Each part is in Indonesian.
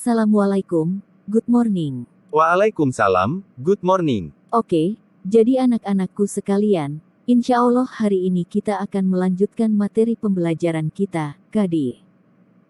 Assalamualaikum, good morning. Waalaikumsalam, good morning. Oke, jadi anak-anakku sekalian, insya Allah hari ini kita akan melanjutkan materi pembelajaran kita, KD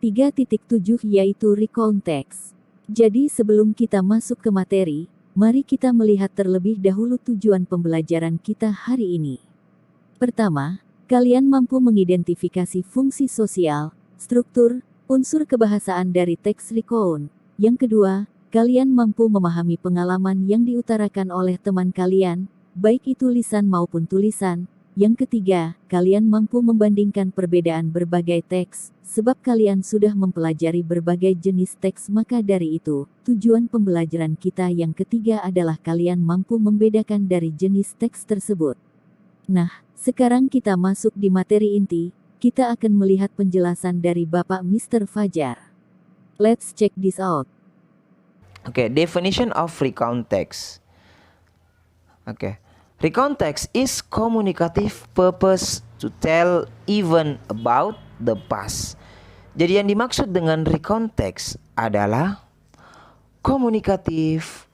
3.7 yaitu recount text. Jadi sebelum kita masuk ke materi, mari kita melihat terlebih dahulu tujuan pembelajaran kita hari ini. Pertama, kalian mampu mengidentifikasi fungsi sosial, struktur, unsur kebahasaan dari teks recount. Yang kedua, kalian mampu memahami pengalaman yang diutarakan oleh teman kalian, baik itu lisan maupun tulisan. Yang ketiga, kalian mampu membandingkan perbedaan berbagai teks, sebab kalian sudah mempelajari berbagai jenis teks. Maka dari itu, tujuan pembelajaran kita yang ketiga adalah kalian mampu membedakan dari jenis teks tersebut. Nah, sekarang kita masuk di materi inti, kita akan melihat penjelasan dari Bapak Mr. Fajar. Let's check this out. Okay, definition of recount text. Okay, recount text is communicative purpose to tell even about the past. Jadi yang dimaksud dengan recount text adalah communicative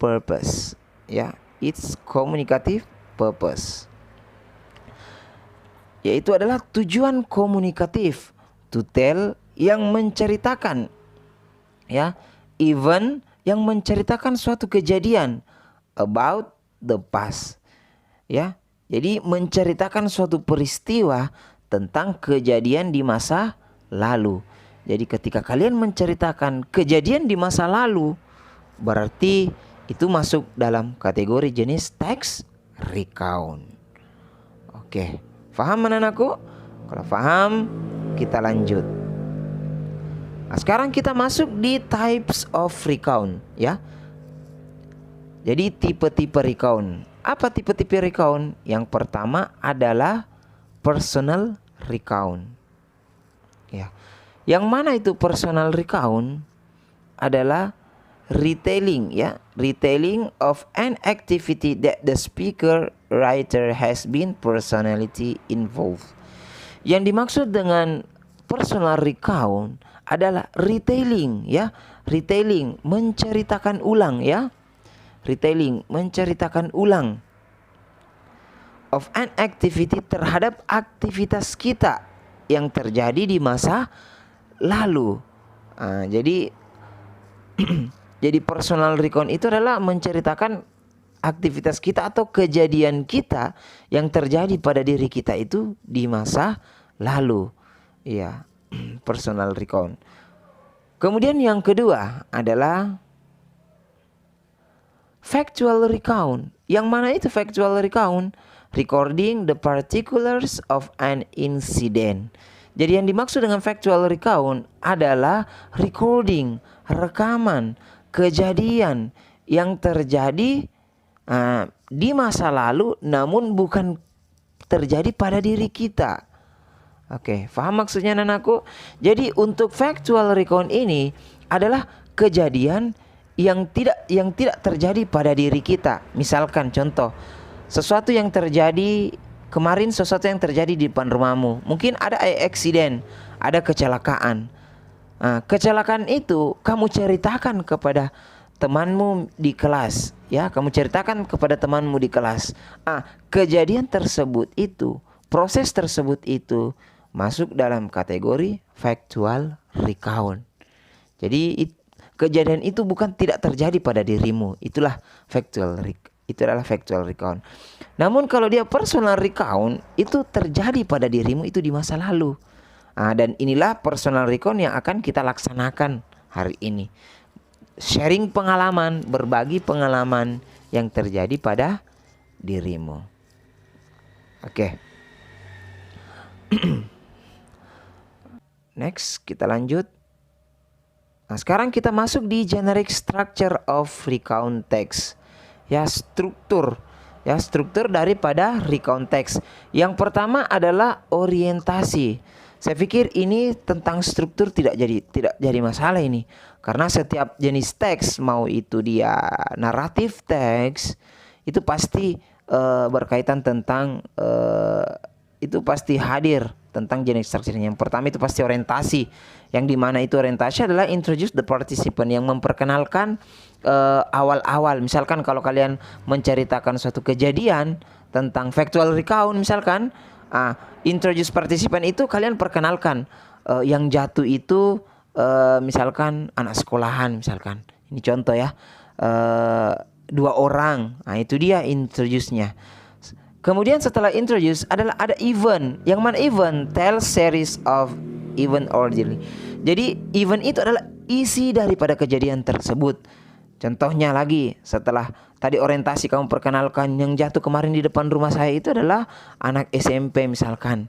purpose. Ya, it's communicative purpose. Yaitu adalah tujuan komunikatif, to tell yang menceritakan, ya, even yang menceritakan suatu kejadian, about the past, ya. Jadi menceritakan suatu peristiwa tentang kejadian di masa lalu. Jadi ketika kalian menceritakan kejadian di masa lalu, berarti itu masuk dalam kategori jenis teks recount. Oke. Faham anak-anakku? Kalau paham, kita lanjut. Nah, sekarang kita masuk di types of recount, ya. Jadi tipe-tipe recount. Apa tipe-tipe recount? Yang pertama adalah personal recount. Ya. Yang mana itu personal recount? Adalah retelling, ya, retelling of an activity that the speaker writer has been personality involved. Yang dimaksud dengan personal recount adalah retelling, ya, retelling menceritakan ulang, ya, retelling menceritakan ulang of an activity terhadap aktivitas kita yang terjadi di masa lalu. Jadi jadi personal recount itu adalah menceritakan aktivitas kita atau kejadian kita yang terjadi pada diri kita itu di masa lalu. Iya, personal recount. Kemudian yang kedua adalah factual recount. Yang mana itu factual recount? Recording the particulars of an incident. Jadi yang dimaksud dengan factual recount adalah recording, rekaman kejadian yang terjadi di masa lalu namun bukan terjadi pada diri kita. Oke, paham maksudnya anakku? Jadi untuk factual recount ini adalah kejadian yang tidak terjadi pada diri kita. Misalkan contoh, sesuatu yang terjadi kemarin, sesuatu yang terjadi di depan rumahmu. Mungkin ada accident, ada kecelakaan. Kecelakaan itu kamu ceritakan kepada temanmu di kelas, ya, kamu ceritakan kepada temanmu di kelas. Kejadian tersebut itu, proses tersebut itu masuk dalam kategori factual recount. Jadi kejadian itu bukan tidak terjadi pada dirimu, itulah itu adalah factual recount. Namun kalau dia personal recount, itu terjadi pada dirimu itu di masa lalu. Dan inilah personal recount yang akan kita laksanakan hari ini. Sharing pengalaman, berbagi pengalaman yang terjadi pada dirimu. Oke. Next, kita lanjut. Nah, sekarang kita masuk di generic structure of recount text. Ya, struktur daripada recount text. Yang pertama adalah orientasi. Saya pikir ini tentang struktur tidak jadi masalah ini, karena setiap jenis teks, mau itu dia naratif teks, itu pasti berkaitan tentang itu pasti hadir tentang generic structure. Yang pertama itu pasti orientasi, yang dimana itu orientasi adalah introduce the participant, yang memperkenalkan awal-awal. Misalkan kalau kalian menceritakan suatu kejadian tentang factual recount misalkan, introduce participant itu kalian perkenalkan yang jatuh itu misalkan anak sekolahan misalkan. Ini contoh ya, 2 orang. Nah itu dia introduce-nya. Kemudian setelah introduce adalah ada event. Yang mana event? Tell series of event orderly. Jadi event itu adalah isi daripada kejadian tersebut. Contohnya lagi, setelah tadi orientasi kamu perkenalkan yang jatuh kemarin di depan rumah saya itu adalah anak SMP misalkan.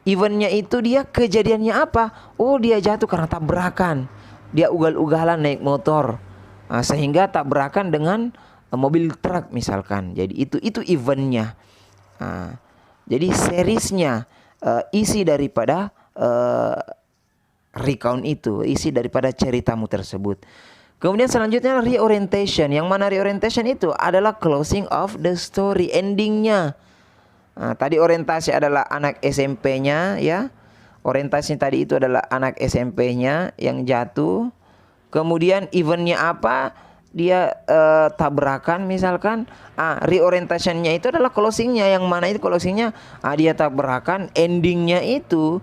Eventnya itu dia kejadiannya apa? Oh, dia jatuh karena tabrakan. Dia ugal-ugalan naik motor. Sehingga tabrakan dengan mobil truk misalkan. Jadi itu eventnya. Jadi seriesnya, isi daripada recount itu, isi daripada ceritamu tersebut. Kemudian selanjutnya reorientation. Yang mana reorientation itu adalah closing of the story, endingnya. Tadi orientasi adalah anak SMP-nya ya. Orientasi tadi itu adalah anak SMP-nya yang jatuh. Kemudian eventnya apa? Dia tabrakan misalkan. Reorientationnya itu adalah closingnya. Yang mana itu closingnya? Dia tabrakan. Endingnya itu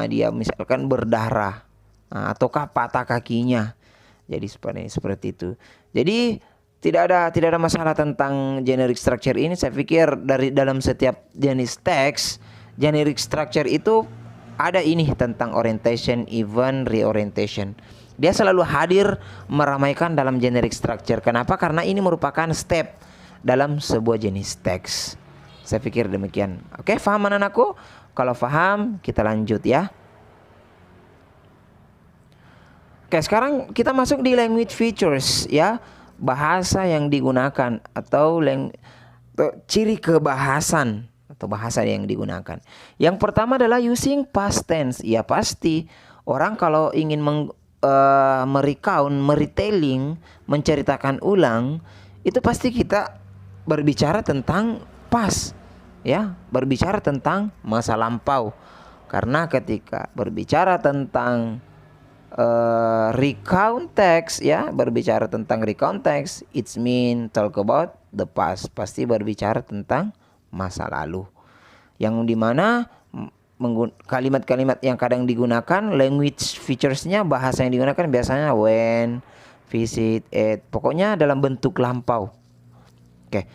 dia misalkan berdarah ataukah patah kakinya. Jadi seperti itu. Jadi tidak ada masalah tentang generic structure ini. Saya pikir dari dalam setiap jenis teks, generic structure itu ada ini tentang orientation, event, reorientation. Dia selalu hadir meramaikan dalam generic structure. Kenapa? Karena ini merupakan step dalam sebuah jenis teks. Saya pikir demikian. Oke, paham anak-anakku? Kalau paham, kita lanjut ya. Oke, sekarang kita masuk di language features ya. Bahasa yang digunakan atau ciri kebahasan atau bahasa yang digunakan. Yang pertama adalah using past tense. Ya pasti orang kalau ingin meretelling, menceritakan ulang, itu pasti kita berbicara tentang past ya, berbicara tentang masa lampau. Karena ketika berbicara tentang recount text ya, berbicara tentang recount text, it's mean talk about the past, pasti berbicara tentang masa lalu. Yang dimana kalimat-kalimat yang kadang digunakan, language features-nya, bahasa yang digunakan biasanya when, visit, at, pokoknya dalam bentuk lampau. Oke.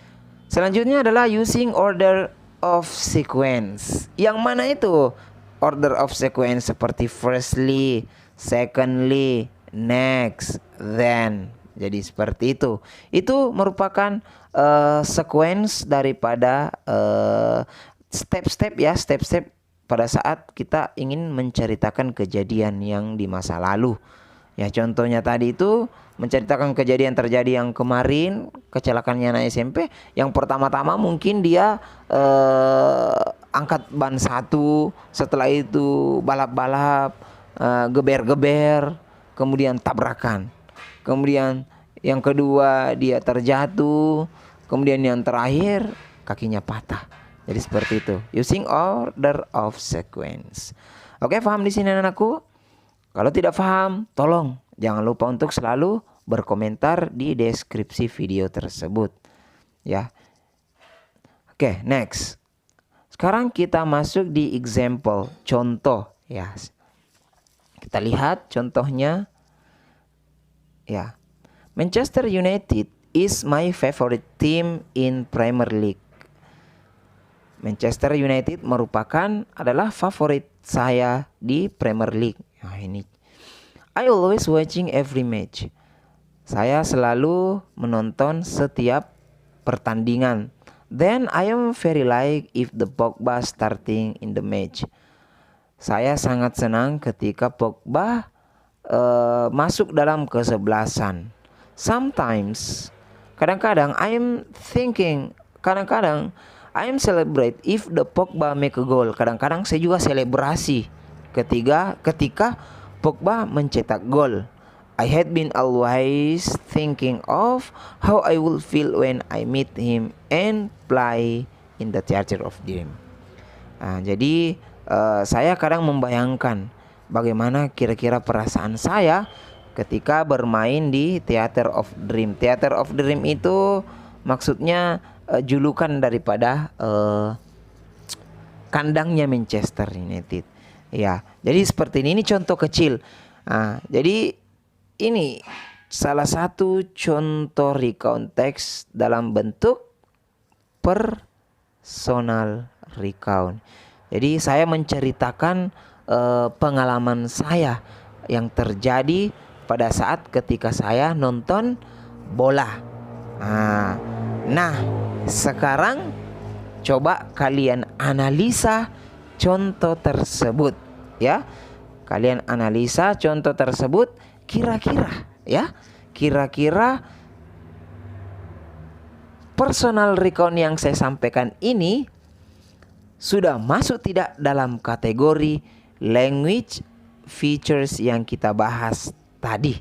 Selanjutnya adalah using order of sequence. Yang mana itu? Order of sequence seperti firstly, secondly, next, then. Jadi seperti itu. Itu merupakan sequence daripada step-step ya, step-step pada saat kita ingin menceritakan kejadian yang di masa lalu. Ya contohnya tadi itu menceritakan kejadian terjadi yang kemarin, kecelakaannya anak SMP. Yang pertama-tama mungkin dia angkat ban 1, setelah itu balap-balap, geber-geber, kemudian tabrakan. Kemudian yang kedua dia terjatuh, kemudian yang terakhir kakinya patah. Jadi seperti itu. Using order of sequence. Oke, paham di sini anakku? Kalau tidak paham, tolong jangan lupa untuk selalu berkomentar di deskripsi video tersebut. Ya. Oke, next. Sekarang kita masuk di example, contoh ya. Kita lihat contohnya. Ya. Manchester United is my favorite team in Premier League. Manchester United adalah favorit saya di Premier League. Nah, ini. I always watching every match. Saya selalu menonton setiap pertandingan. Then I am very like if the Pogba starting in the match. Saya sangat senang ketika Pogba masuk dalam kesebelasan. Sometimes, kadang-kadang I am celebrate if the Pogba make a goal. Kadang-kadang saya juga selebrasi ketika Pogba mencetak gol. I had been always thinking of how I will feel when I meet him and play in the theater of dream. Jadi Saya kadang membayangkan bagaimana kira-kira perasaan saya ketika bermain di Theater of Dream. Theater of Dream itu maksudnya julukan daripada kandangnya Manchester United. Ya, jadi seperti ini contoh kecil. Jadi ini salah satu contoh recount text dalam bentuk personal recount. Jadi saya menceritakan pengalaman saya yang terjadi pada saat ketika saya nonton bola. Nah, sekarang coba kalian analisa contoh tersebut, ya. Kalian analisa contoh tersebut kira-kira, ya. Kira-kira personal recount yang saya sampaikan ini sudah masuk tidak dalam kategori language features yang kita bahas tadi?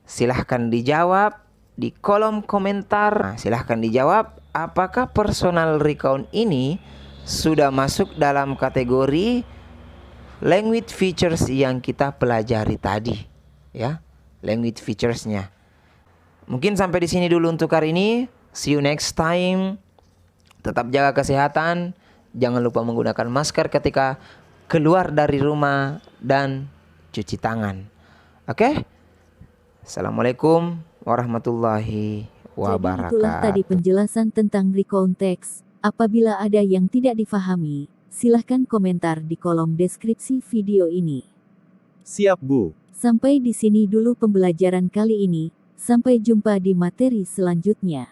Silahkan dijawab di kolom komentar. Silahkan dijawab apakah personal recount ini sudah masuk dalam kategori language features yang kita pelajari tadi, ya, language featuresnya. Mungkin sampai di sini dulu untuk hari ini. See you next time. Tetap jaga kesehatan. Jangan lupa menggunakan masker ketika keluar dari rumah dan cuci tangan. Oke? Assalamualaikum warahmatullahi wabarakatuh. Jadi itulah tadi penjelasan tentang recount text. Apabila ada yang tidak difahami, silahkan komentar di kolom deskripsi video ini. Siap, Bu. Sampai di sini dulu pembelajaran kali ini. Sampai jumpa di materi selanjutnya.